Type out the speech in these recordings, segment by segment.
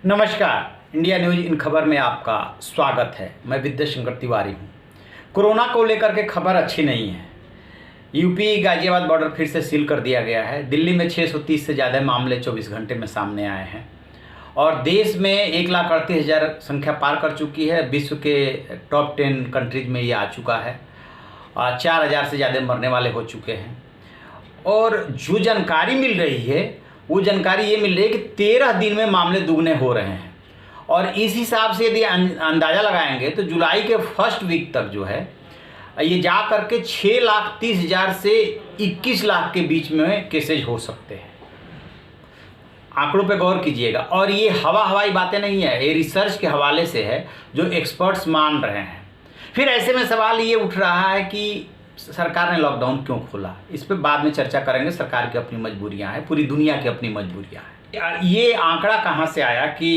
नमस्कार, India news in खबर में आपका स्वागत है। मैं विद्या शंकर तिवारी हूँ। कोरोना को लेकर के खबर अच्छी नहीं है। यूपी गाजियाबाद बॉर्डर फिर से सील कर दिया गया है। दिल्ली में 630 से ज़्यादा मामले 24 घंटे में सामने आए हैं और देश में 1,38,000 संख्या पार कर चुकी है। विश्व के टॉप 10 कंट्रीज में ये आ चुका है। 4,000 से ज़्यादा मरने वाले हो चुके हैं। और जो जानकारी मिल रही है वो जानकारी ये मिल रही है कि 13 दिन में मामले दुगने हो रहे हैं। और इस हिसाब से यदि अंदाज़ा लगाएंगे तो जुलाई के फर्स्ट वीक तक जो है ये जा कर के 6,30,000 से 21 लाख के बीच में केसेज हो सकते हैं। आंकड़ों पे गौर कीजिएगा। और ये हवाई बातें नहीं है, ये रिसर्च के हवाले से है जो एक्सपर्ट्स मान रहे हैं। फिर ऐसे में सवाल ये उठ रहा है कि सरकार ने लॉकडाउन क्यों खोला। इस पर बाद में चर्चा करेंगे। सरकार की अपनी मजबूरियां हैं, पूरी दुनिया की अपनी मजबूरियां हैं। ये आंकड़ा कहां से आया कि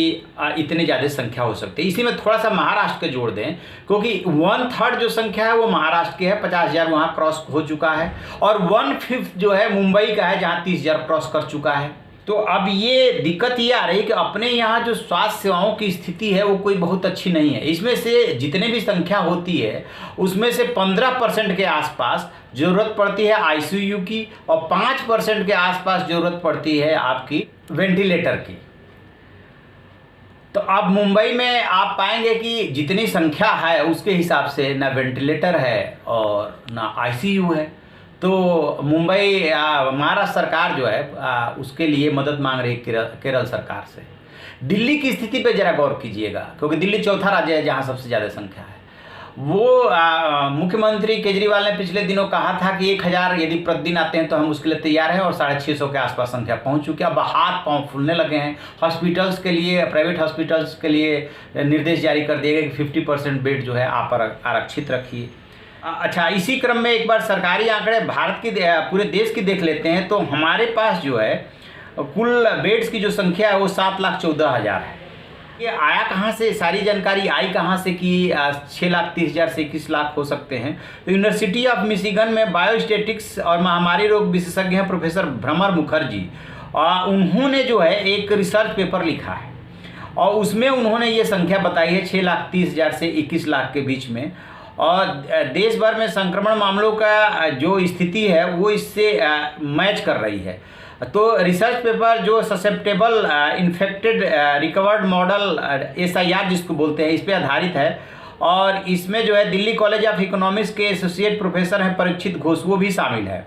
इतनी ज़्यादा संख्या हो सकती है। इसी में थोड़ा सा महाराष्ट्र के जोड़ दें, क्योंकि 1/3 जो संख्या है वो महाराष्ट्र की है, 50,000 वहाँ क्रॉस हो चुका है। और 1/5 जो है मुंबई का है, जहाँ 30,000 क्रॉस कर चुका है। तो अब ये दिक्कत ये आ रही है कि अपने यहाँ जो स्वास्थ्य सेवाओं की स्थिति है वो कोई बहुत अच्छी नहीं है। इसमें से जितने भी संख्या होती है उसमें से 15% के आसपास ज़रूरत पड़ती है आईसीयू की और 5% के आसपास ज़रूरत पड़ती है आपकी वेंटिलेटर की। तो अब मुंबई में आप पाएंगे कि जितनी संख्या है उसके हिसाब से ना वेंटिलेटर है और ना आईसीयू है। तो मुंबई महाराष्ट्र सरकार जो है उसके लिए मदद मांग रही है केरल सरकार से। दिल्ली की स्थिति पे ज़रा गौर कीजिएगा, क्योंकि दिल्ली चौथा राज्य है जहां सबसे ज़्यादा संख्या है। वो मुख्यमंत्री केजरीवाल ने पिछले दिनों कहा था कि 1,000 यदि प्रतिदिन आते हैं तो हम उसके लिए तैयार हैं, और 650 के आसपास संख्या पहुंच चुकी है। अब हाथ पांव फूलने लगे हैं। हॉस्पिटल्स के लिए, प्राइवेट हॉस्पिटल्स के लिए निर्देश जारी कर दिए गए कि 50% बेड जो है आप आरक्षित रखिए। अच्छा, इसी क्रम में एक बार सरकारी आंकड़े भारत की पूरे देश की देख लेते हैं तो हमारे पास जो है कुल बेड्स की जो संख्या है वो 7,14,000 है। ये आया कहाँ से, सारी जानकारी आई कहाँ से कि 6,30,000 से 21 लाख हो सकते हैं। तो यूनिवर्सिटी ऑफ मिशिगन में बायोस्टेटिक्स और महामारी रोग विशेषज्ञ हैं प्रोफेसर भ्रमर मुखर्जी, और उन्होंने जो है एक रिसर्च पेपर लिखा है और उसमें उन्होंने ये संख्या बताई है 6,30,000 से 21 लाख के बीच में। और देश भर में संक्रमण मामलों का जो स्थिति है वो इससे मैच कर रही है। तो रिसर्च पेपर जो susceptible infected recovered model SIR जिसको बोलते हैं, इस पे आधारित है। और इसमें जो है दिल्ली कॉलेज ऑफ इकोनॉमिक्स के एसोसिएट प्रोफेसर हैं परीक्षित घोष, वो भी शामिल है।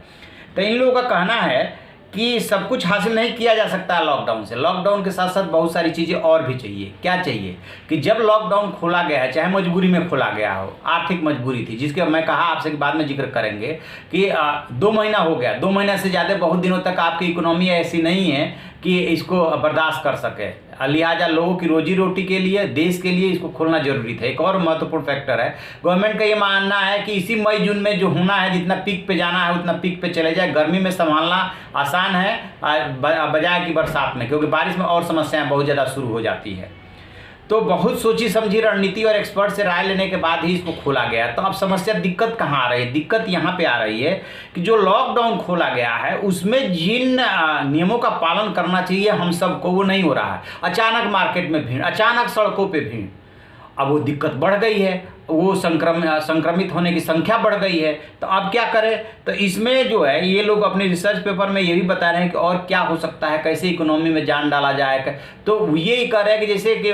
तो इन लोगों का कहना है कि सब कुछ हासिल नहीं किया जा सकता लॉकडाउन से। लॉकडाउन के साथ साथ बहुत सारी चीज़ें और भी चाहिए। क्या चाहिए कि जब लॉकडाउन खोला गया है, चाहे मजबूरी में खोला गया हो, आर्थिक मजबूरी थी जिसके मैं कहा आपसे बाद में जिक्र करेंगे कि 2 महीना हो गया, 2 महीना से ज़्यादा बहुत दिनों तक आपकी इकोनॉमी ऐसी नहीं है कि इसको बर्दाश्त कर सके। लिहाजा लोगों की रोजी रोटी के लिए, देश के लिए इसको खोलना जरूरी था। एक और महत्वपूर्ण फैक्टर है, गवर्नमेंट का ये मानना है कि इसी मई जून में जो होना है, जितना पीक पे जाना है उतना पीक पे चले जाए। गर्मी में संभालना आसान है बजाय कि बरसात में, क्योंकि बारिश में और समस्याएं बहुत ज़्यादा शुरू हो जाती है। तो बहुत सोची समझी रणनीति और एक्सपर्ट से राय लेने के बाद ही इसको खोला गया। तो अब समस्या, दिक्कत कहाँ आ रही है? दिक्कत यहाँ पे आ रही है कि जो लॉकडाउन खोला गया है उसमें जिन नियमों का पालन करना चाहिए हम सबको, वो नहीं हो रहा है। अचानक मार्केट में भीड़, अचानक सड़कों पे भीड़, अब वो दिक्कत बढ़ गई है। वो संक्रमित होने की संख्या बढ़ गई है। तो अब क्या करें? तो इसमें जो है ये लोग अपने रिसर्च पेपर में ये भी बता रहे हैं कि और क्या हो सकता है, कैसे इकोनॉमी में जान डाला जाए। तो ये कह रहे हैं कि जैसे कि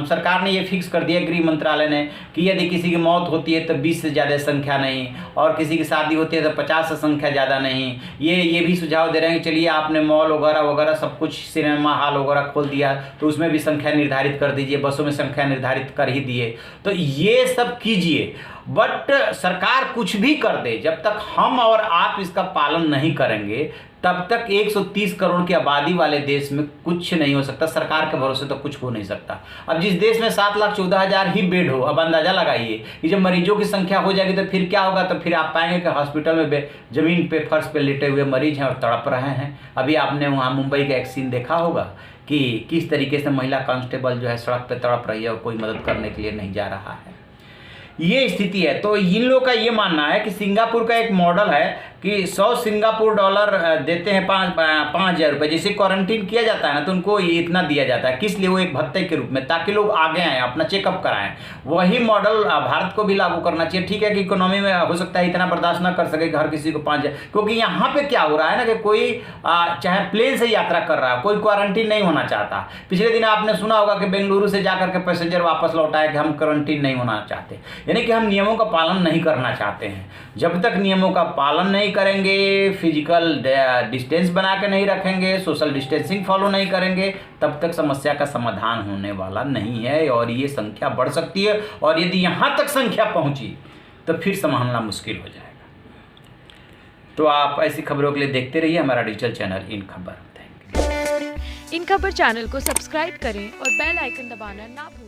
सरकार ने ये फिक्स कर दिया, गृह मंत्रालय ने, कि यदि किसी की मौत होती है तो 20 से ज़्यादा संख्या नहीं, और किसी की शादी होती है तो 50 से संख्या ज़्यादा नहीं। ये भी सुझाव दे रहे हैं कि चलिए आपने मॉल वगैरह सब कुछ, सिनेमा हॉल वगैरह खोल दिया तो उसमें भी संख्या निर्धारित कर दीजिए, बसों में संख्या निर्धारित कर ही दिए। तो ये सब कीजिए, बट सरकार कुछ भी कर दे, जब तक हम और आप इसका पालन नहीं करेंगे तब तक 130 करोड़ की आबादी वाले देश में कुछ नहीं हो सकता। सरकार के भरोसे तो कुछ हो नहीं सकता। अब जिस देश में 7,14,000 ही बेड हो, अब अंदाजा लगाइए कि जब मरीजों की संख्या हो जाएगी तो फिर क्या होगा। तो फिर आप पाएंगे कि हॉस्पिटल में जमीन पे, फर्श पे लेटे हुए मरीज हैं और तड़प रहे हैं। अभी आपने वहाँ मुंबई का एक सीन देखा होगा कि किस तरीके से महिला कांस्टेबल जो है सड़क पर तड़प रही है और कोई मदद करने के लिए नहीं जा रहा है। ये स्थिति है। तो इन लोगों का ये मानना है कि सिंगापुर का एक मॉडल है कि 100 सिंगापुर डॉलर देते हैं 5,000 रुपये, जैसे क्वारंटीन किया जाता है ना, तो उनको ये इतना दिया जाता है। किस लिए? वो एक भत्ते के रूप में, ताकि लोग आगे आएँ, अपना चेकअप कराएं। वही मॉडल भारत को भी लागू करना चाहिए। ठीक है कि इकोनॉमी में हो सकता है इतना बर्दाश्त ना कर सके कि हर किसी को 5,000, क्योंकि यहाँ पे क्या हो रहा है ना कि कोई चाहे प्लेन से यात्रा कर रहा है, कोई क्वारंटीन नहीं होना चाहता। पिछले दिन आपने सुना होगा कि बेंगलुरु से जाकर के पैसेंजर वापस लौटाया कि हम क्वारंटीन नहीं होना चाहते, यानी कि हम नियमों का पालन नहीं करना चाहते हैं। जब तक नियमों का पालन नहीं करेंगे, फिजिकल डिस्टेंस बना के नहीं रखेंगे, सोशल डिस्टेंसिंग फॉलो नहीं करेंगे, तब तक समस्या का समाधान होने वाला नहीं है और ये संख्या बढ़ सकती है। और यदि यहाँ तक संख्या पहुँची तो फिर संभालना मुश्किल हो जाएगा। तो आप ऐसी खबरों के लिए देखते रहिए हमारा डिजिटल चैनल इन खबर। इन खबर चैनल को सब्सक्राइब करें और बेल आइकन दबाना ना भूलें।